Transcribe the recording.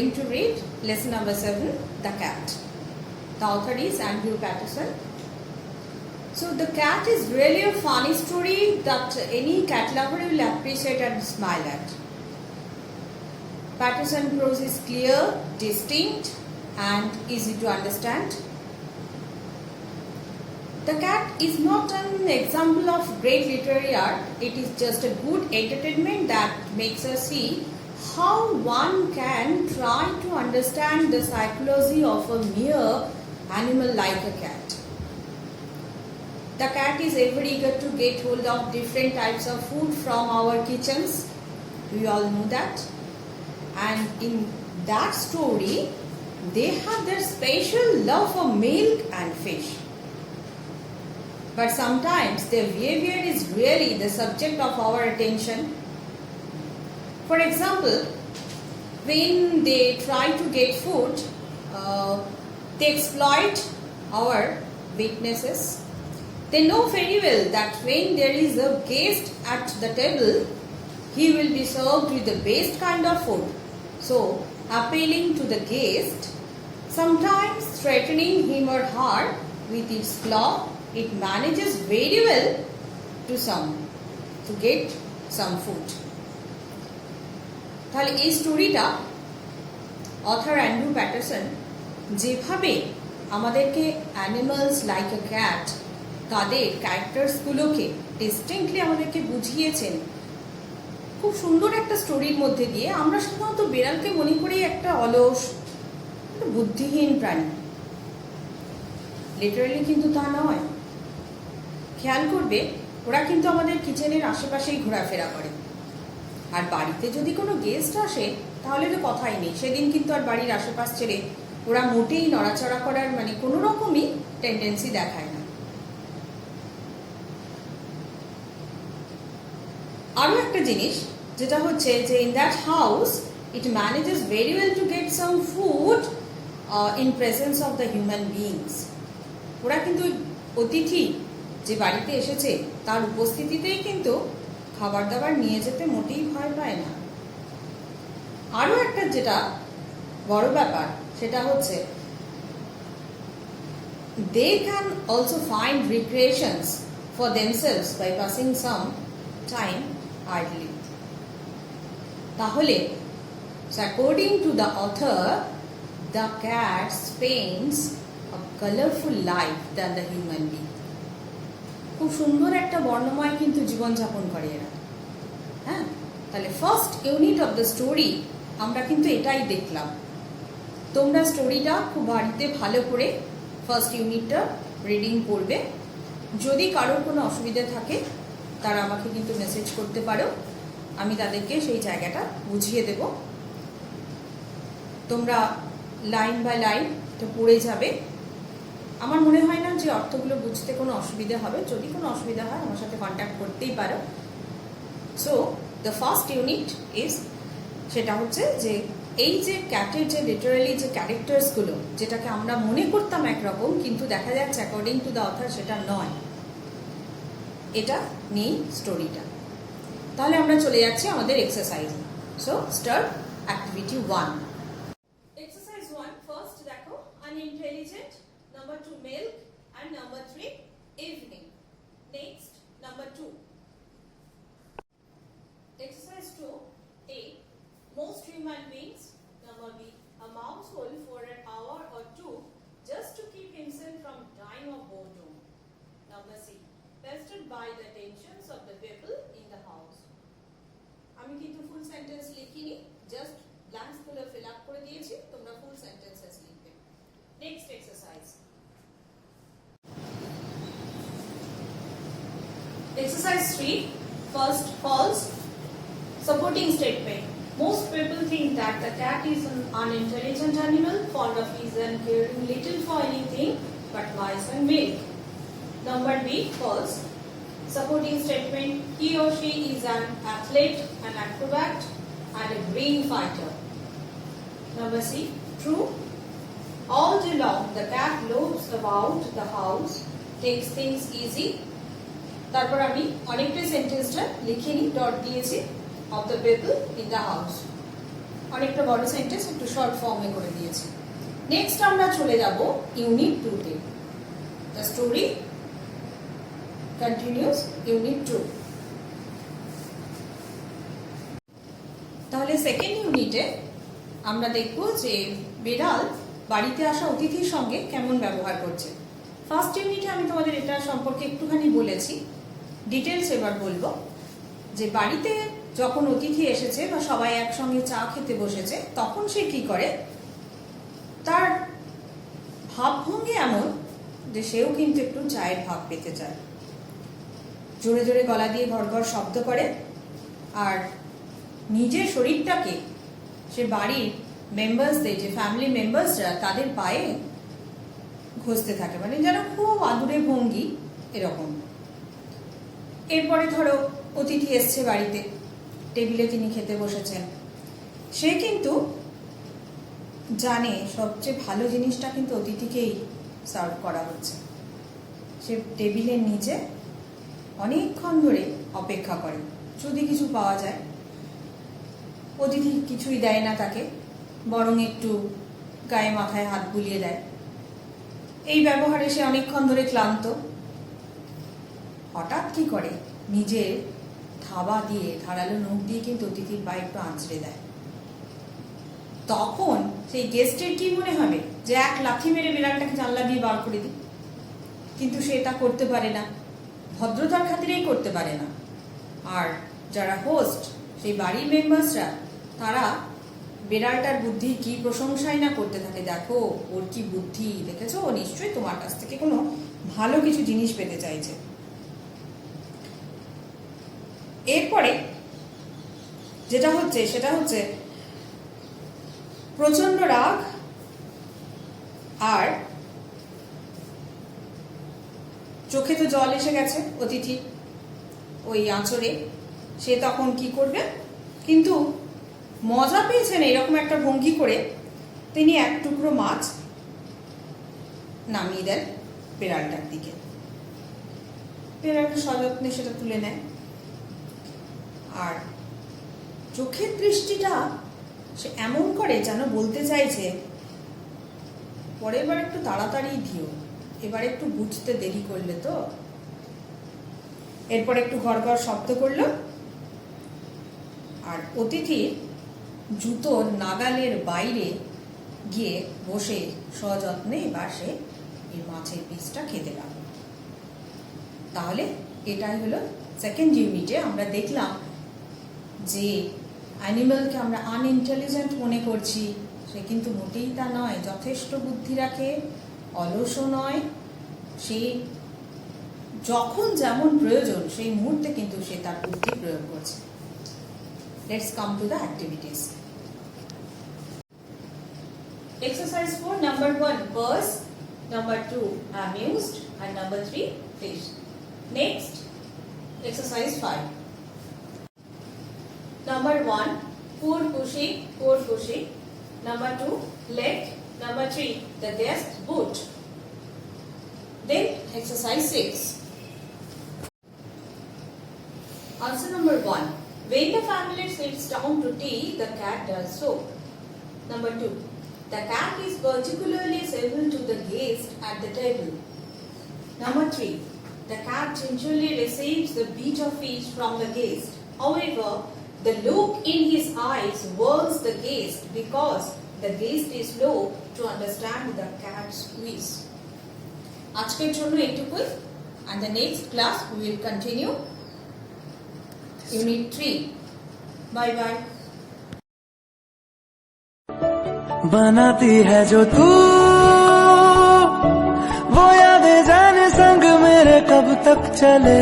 going to read lesson number 7, The Cat. The author is Andrew Patterson. So the cat is really a funny story that any cat lover will appreciate and smile at. Patterson prose is clear, distinct and easy to understand. The Cat is not an example of great literary art. It is just a good entertainment that makes us see how one can try to understand the psychology of a mere animal like a cat. The cat is ever eager to get hold of different types of food from our kitchens. We all know that. And in that story, they have their special love for milk and fish. But sometimes their behavior is really the subject of our attention. For example, when they try to get food, they exploit our weaknesses. They know very well that when there is a guest at the table, he will be served with the best kind of food. So, appealing to the guest, sometimes threatening him or her with its claw, it manages very well to get some food. তাহলে এই স্টোরিটা author Andrew Patterson যেভাবে আমাদেরকে animals like আ cat তাদের ক্যারেক্টার্সগুলোকে distinctly আমাদেরকে বুঝিয়েছেন খুব সুন্দর একটা স্টোরির মধ্যে দিয়ে। আমরা সাধারণত বিড়ালকে মনে করি একটা অলস বুদ্ধিহীন প্রাণী, লিটারালি কিন্তু তা নয়। খেয়াল করবে ওরা কিন্তু আমাদের কিচেনের আশেপাশেই ঘোরাফেরা করে, আর বাড়িতে যদি কোনো গেস্ট আসে তাহলে তো কথাই নেই, সেদিন কিন্তু আর বাড়ির আশেপাশ ছেড়ে ওরা মোটেই নড়াচড়া করার কোনো রকমই টেন্ডেন্সি দেখায় না। আরও একটা জিনিস যেটা হচ্ছে যে in that house it manages very well to get some food in presence of the human beings. ওরা কিন্তু অতিথি যে বাড়িতে এসেছে তার উপস্থিতিতেই কিন্তু খাবার দাবার নিয়ে যেতে মোটেই ভয় পায় না। আরও একটা যেটা বড় ব্যাপার সেটা হচ্ছে they can also find recreations for themselves by passing some time idly. তাহলে according to the author, the cat spends a colorful life than the human being. খুব সুন্দর একটা বর্ণময় কিন্তু জীবনযাপন করে এরা। হ্যাঁ, তাহলে first unit of the story আমরা কিন্তু এটাই দেখলাম। তোমরা স্টোরিটা খুব বাড়িতে ভালো করে ফার্স্ট ইউনিটটা রিডিং করবে। যদি কারোর কোনো অসুবিধা থাকে তারা আমাকে কিন্তু মেসেজ করতে পারো, আমি তাদেরকে সেই জায়গাটা বুঝিয়ে দেব। তোমরা লাইন বাই লাইন এটা পড়ে যাবে। আমার মনে হয় না যে অর্থগুলো বুঝতে কোনো অসুবিধা হবে। যদি কোনো অসুবিধা হয় আমার সাথে কন্ট্যাক্ট করতেই পারো। So the first unit is সেটা হচ্ছে যে এই যে ক্যাটের যে লিটারালি যে ক্যারেক্টার্সগুলো যেটাকে আমরা মনে করতাম একরকম, কিন্তু দেখা যাচ্ছে অ্যাকর্ডিং টু দ্য অথর সেটা নয়, এটা নিয়ে স্টোরিটা। তাহলে আমরা চলে যাচ্ছি আমাদের exercise. So start activity 1। Exercise 1 first দেখো unintelligent, number 2 milk, and number 3 evening. Next number 2. Exercise 2A. Most human beings. Number B. A mouse hole for an hour or two just to keep himself from dying of boredom. Number C. Pestered by the tensions of the people in the house. আমি কিন্তু full sentence লিখিনি, just blanks গুলো fill up করে দিয়েছি, তোমরা ফুল sentences লিখবে। Next exercise. Exercise 3. First, false. Supporting statement. Most people think that the cat is an unintelligent animal, fond of ease and caring little for anything but mice and milk. Number B, false. Supporting statement. He or she is an athlete, an acrobat, and a green fighter. Number C, true. All day long, the cat loafs about the house, takes things easy. তারপর আমি অনেকটা সেন্টেন্সটা লিখে নিই, dot দিয়েছি, of the people in the house. অনেকটা বড় sentence একটু শর্ট ফর্মে করে দিয়েছি। নেক্সট আমরা চলে যাব ইউনিট 2 তে। The story continuous, unit 2। তাহলে সেকেন্ড ইউনিটে আমরা দেখব যে বিড়াল বাড়িতে আসা অতিথির সঙ্গে কেমন ব্যবহার করছে। ফার্স্ট ইউনিটে আমি তোমাদের এটা সম্পর্কে একটুখানি বলেছি, ডিটেলস এবার বলবো। যে বাড়িতে যখন অতিথি এসেছে বা সবাই একসঙ্গে চা খেতে বসেছে, তখন সে কি করে, তার ভাবভঙ্গি এমন যে সেও কিন্তু একটু চায়ের ভাগ পেতে চায়। জোরে জোরে গলা দিয়ে ঘর ঘর শব্দ করে, আর নিজের শরীরটাকে সে বাড়ির মেম্বার্সদের, যে ফ্যামিলি মেম্বার্সরা, তাদের পায়ে ঘষতে থাকে, মানে যেন খুব আদুরে ভঙ্গি এরকম। এরপরে ধরো অতিথি এসছে বাড়িতে, টেবিলে তিনি খেতে বসেছেন, সে কিন্তু জানে সবচেয়ে ভালো জিনিসটা কিন্তু অতিথিকেই সার্ভ করা হচ্ছে। সে টেবিলের নিচে অনেকক্ষণ ধরে অপেক্ষা করে যদি কিছু পাওয়া যায়। অতিথি কিছুই দেয় না তাকে, বরং একটু গায়ে মাথায় হাত বুলিয়ে দেয়। এই ব্যবহারে সে অনেকক্ষণ ধরে ক্লান্ত। হঠাৎ কি করে, নিজের থাবা দিয়ে, ধারালো নখ দিয়ে কিন্তু অতিথির পায়ে একটু আঁচড়ে দেয়। তখন সেই গেস্টের কি মনে হবে যে এক লাথি মেরে বিড়ালটাকে জানলা দিয়ে বার করে দিই, কিন্তু সে এটা করতে পারে না, ভদ্রতার খাতিরেই করতে পারে না। আর যারা হোস্ট, সেই বাড়ির মেম্বার্সরা, তারা বিড়ালটার বুদ্ধির কি প্রশংসাই না করতে থাকে। দেখো ওর কি বুদ্ধি, দেখেছো, ও নিশ্চয়ই তোমার কাছ থেকে কোনো ভালো কিছু জিনিস পেতে চাইছে। এরপরে যেটা হচ্ছে সেটা হচ্ছে প্রচন্ড রাগ, আর চোখে তো জল এসে গেছে অতিথি ওই আঁচড়ে। সে তখন কি করবে, কিন্তু মজা পেয়েছেন এরকম একটা ভঙ্গি করে তিনি এক টুকরো মাছ নামিয়ে দেন বিড়ালটার দিকে। বিড়ালটা সযত্নে সেটা তুলে নেয়, আর চোখের দৃষ্টিটা সে এমন করে যেন বলতে চাইছে, পরের বার একটু তাড়াতাড়ি দিও, এবার একটু বুঝতে দেরি করলে তো। এরপর একটু ঘর ঘর শব্দ করলো, আর অতিথির জুতোর নাগালের বাইরে গিয়ে বসে সযত্নে এবার সে এই মাছের পিসটা খেতে লাগলো। তাহলে এটাই হলো সেকেন্ড ইউনিটে আমরা দেখলাম যে অ্যানিমালকে আমরা আনইন্টেলিজেন্ট মনে করছি, সে কিন্তু মোটেই তা নয়, যথেষ্ট বুদ্ধি রাখে, অলসও নয়। সে যখন যেমন প্রয়োজন সেই মুহূর্তে কিন্তু সে তার বুদ্ধি প্রয়োগ করছে। Let's come to the activities. Exercise 4, number 1, purse, number 2, amused, and number 3, fish. Next, exercise 5. Number 1, pour pushing. Number 2, leg. Number 3, the guest boot. Then, exercise 6. Answer number 1. When the family sits down to tea, the cat does so. Number 2. The cat is particularly civil to the guest at the table. Number 3. The cat gingerly receives the bit of fish from the guest. However, the look in his eyes warns the guest because the guest is slow to understand the cat's wish. আজকের জন্য এইটুকুই, and the next class we will continue Unit 3. Bye bye. बनाती है जो तू वो यादें जाने संग मेरे कब तक चले।